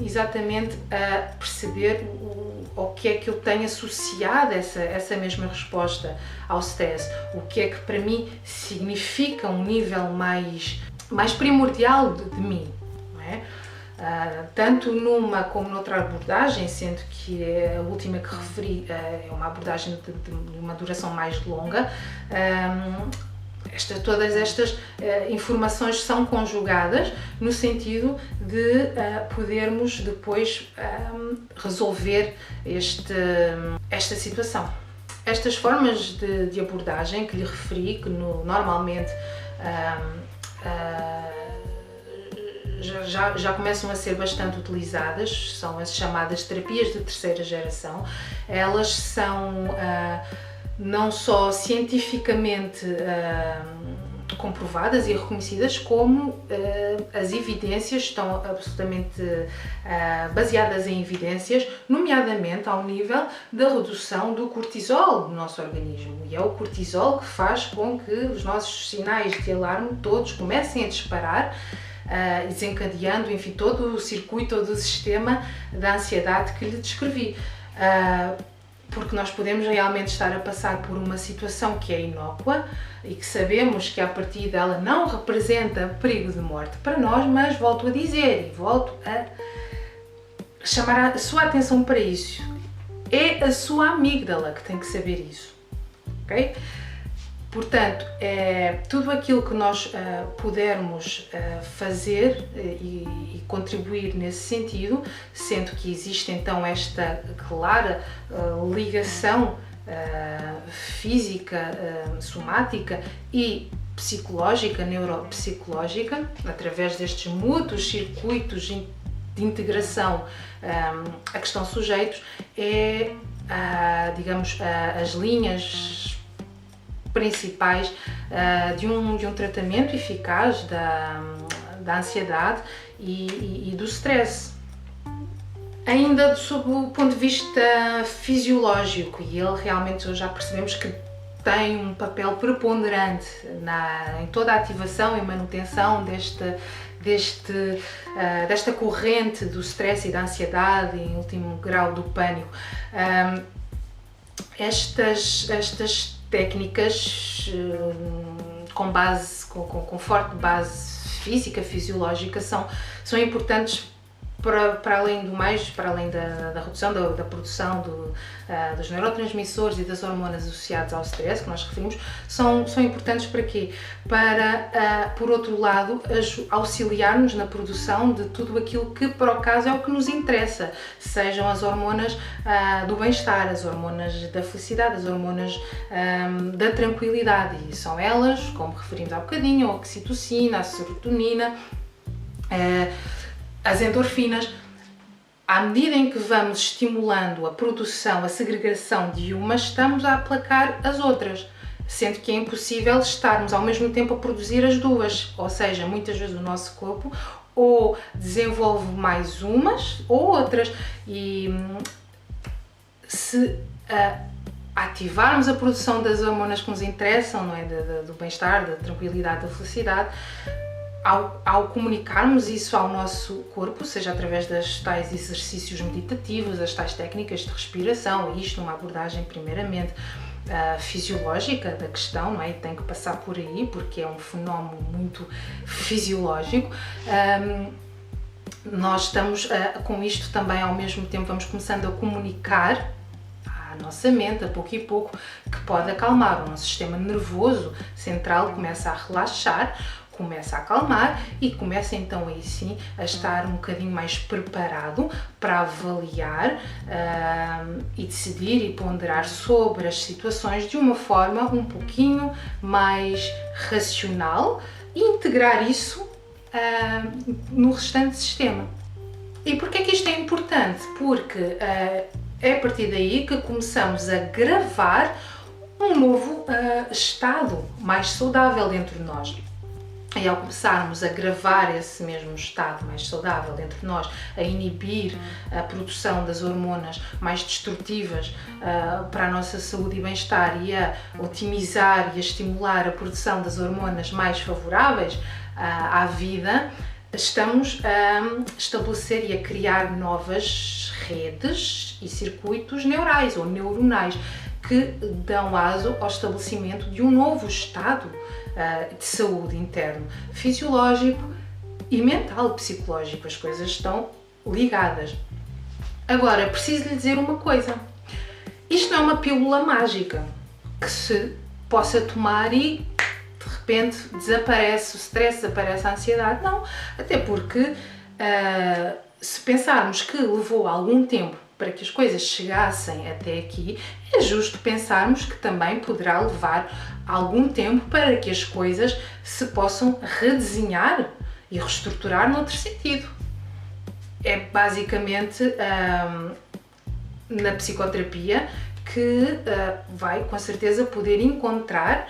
exatamente a perceber o que é que eu tenho associado essa mesma resposta ao stress, o que é que para mim significa um nível mais primordial de mim, não é? Tanto numa como noutra abordagem, sendo que a última que referi é uma abordagem de uma duração mais longa, todas estas informações são conjugadas no sentido de podermos depois resolver esta situação. Estas formas de abordagem que lhe referi, que normalmente já começam a ser bastante utilizadas, são as chamadas terapias de terceira geração. Elas são não só cientificamente comprovadas e reconhecidas, como as evidências estão absolutamente baseadas em evidências, nomeadamente ao nível da redução do cortisol no nosso organismo. E é o cortisol que faz com que os nossos sinais de alarme todos comecem a disparar, desencadeando, enfim, todo o circuito, todo o sistema da ansiedade que lhe descrevi. Porque nós podemos realmente estar a passar por uma situação que é inócua e que sabemos que a partir dela não representa perigo de morte para nós, mas volto a dizer e volto a chamar a sua atenção para isso. É a sua amígdala que tem que saber isso, ok? Portanto, tudo aquilo que nós pudermos fazer e contribuir nesse sentido, sendo que existe então esta clara ligação física, somática e psicológica, neuropsicológica, através destes mútuos circuitos de integração a que estão sujeitos, digamos, as linhas principais de um tratamento eficaz da ansiedade e do stress. Ainda sob o ponto de vista fisiológico, e ele realmente já percebemos que tem um papel preponderante em toda a ativação e manutenção desta corrente do stress e da ansiedade, e em último grau do pânico. Estas técnicas com forte base física, fisiológica, são importantes para além do mais, para além da redução da produção dos neurotransmissores e das hormonas associadas ao stress que nós referimos, são importantes para quê? Para, por outro lado, auxiliar-nos na produção de tudo aquilo que, por acaso, é o que nos interessa, sejam as hormonas do bem-estar, as hormonas da felicidade, as hormonas da tranquilidade, e são elas, como referimos há bocadinho, a oxitocina, a serotonina, as endorfinas. À medida em que vamos estimulando a produção, a segregação de umas, estamos a aplacar as outras, sendo que é impossível estarmos ao mesmo tempo a produzir as duas, ou seja, muitas vezes o nosso corpo ou desenvolve mais umas ou outras, e se ativarmos a produção das hormonas que nos interessam, não é? Do bem-estar, da tranquilidade, da felicidade, ao comunicarmos isso ao nosso corpo, seja através das tais exercícios meditativos, as tais técnicas de respiração, isto numa abordagem primeiramente fisiológica da questão, não é? E tem que passar por aí porque é um fenómeno muito fisiológico. Nós estamos com isto também, ao mesmo tempo vamos começando a comunicar à nossa mente, a pouco e pouco, que pode acalmar. O nosso sistema nervoso central começa a relaxar, começa a acalmar e começa então aí sim a estar um bocadinho mais preparado para avaliar e decidir e ponderar sobre as situações de uma forma um pouquinho mais racional e integrar isso no restante sistema. E porquê que isto é importante? Porque é a partir daí que começamos a gravar um novo estado mais saudável dentro de nós. E ao começarmos a gravar esse mesmo estado mais saudável dentro de nós, a inibir a produção das hormonas mais destrutivas para a nossa saúde e bem-estar, e a otimizar e a estimular a produção das hormonas mais favoráveis à vida, estamos a estabelecer e a criar novas redes e circuitos neurais ou neuronais que dão aso ao estabelecimento de um novo estado de saúde interno, fisiológico e mental, psicológico. As coisas estão ligadas. Agora, preciso lhe dizer uma coisa. Isto não é uma pílula mágica que se possa tomar e de repente desaparece o stress, desaparece a ansiedade. Não, até porque se pensarmos que levou algum tempo para que as coisas chegassem até aqui, é justo pensarmos que também poderá levar algum tempo para que as coisas se possam redesenhar e reestruturar noutro sentido. É basicamente na psicoterapia que vai com certeza poder encontrar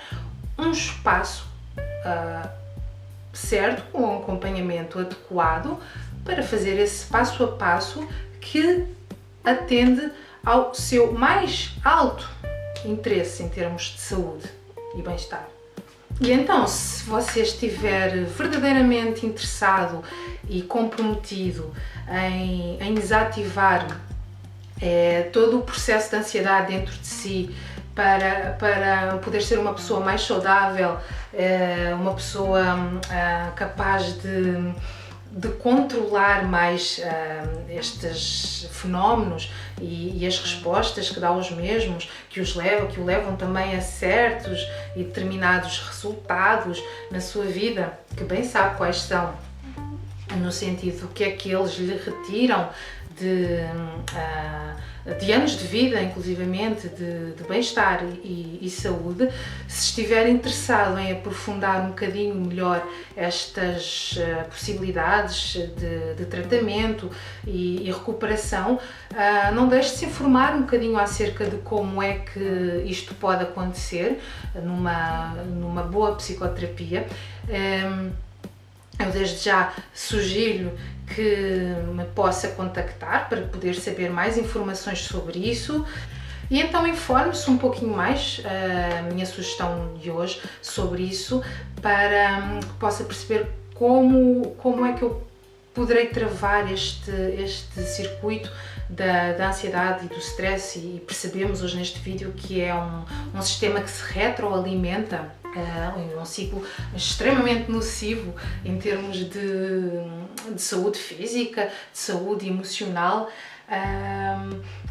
um espaço certo, com um acompanhamento adequado para fazer esse passo a passo que atende ao seu mais alto interesse em termos de saúde e bem-estar. E então, se você estiver verdadeiramente interessado e comprometido em desativar todo o processo de ansiedade dentro de si para poder ser uma pessoa mais saudável, uma pessoa capaz de controlar mais estes fenómenos e as respostas que dá aos mesmos, que o levam também a certos e determinados resultados na sua vida, que bem sabe quais são, no sentido do que é que eles lhe retiram de anos de vida, inclusivamente de bem-estar e saúde. Se estiver interessado em aprofundar um bocadinho melhor estas possibilidades de tratamento e recuperação, não deixe de se informar um bocadinho acerca de como é que isto pode acontecer numa boa psicoterapia. Eu desde já sugiro que me possa contactar para poder saber mais informações sobre isso, e então informe-se um pouquinho mais, a minha sugestão de hoje, sobre isso, para que possa perceber como é que eu poderei travar este circuito da ansiedade e do stress, e percebemos hoje neste vídeo que é um sistema que se retroalimenta, um ciclo extremamente nocivo em termos de saúde física, de saúde emocional,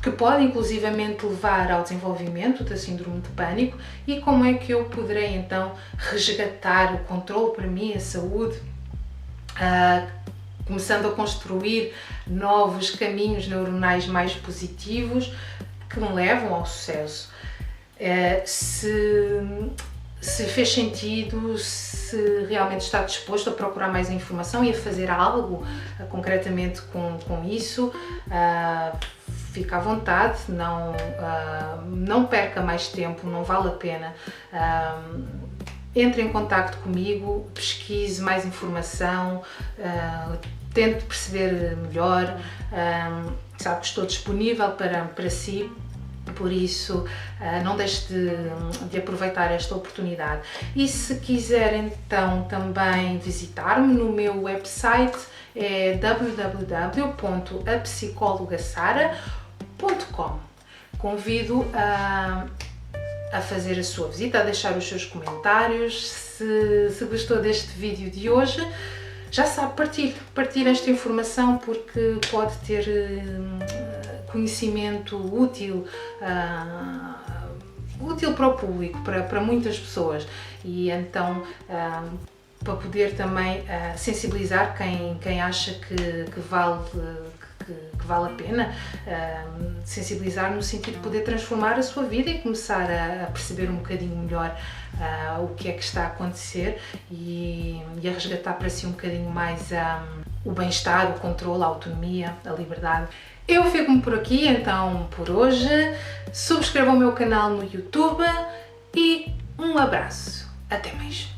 que pode inclusivamente levar ao desenvolvimento da síndrome de pânico. E como é que eu poderei então resgatar o controle para mim, a saúde, começando a construir novos caminhos neuronais mais positivos que me levam ao sucesso. Se fez sentido, se realmente está disposto a procurar mais informação e a fazer algo concretamente com isso, fica à vontade, não perca mais tempo, não vale a pena. Entre em contacto comigo, pesquise mais informação, tente perceber melhor, sabe que estou disponível para si. Por isso, não deixe de aproveitar esta oportunidade. E se quiser então também visitar-me no meu website, é www.apsicologasara.com. Convido a fazer a sua visita, a deixar os seus comentários. Se gostou deste vídeo de hoje, já sabe, partilhe esta informação, porque pode ter conhecimento útil para o público, para muitas pessoas, e então para poder também sensibilizar quem acha que vale a pena, sensibilizar no sentido de poder transformar a sua vida e começar a perceber um bocadinho melhor o que é que está a acontecer, e a resgatar para si um bocadinho mais o bem-estar, o controle, a autonomia, a liberdade. Eu fico-me por aqui então por hoje. Subscreva o meu canal no YouTube e um abraço. Até mais.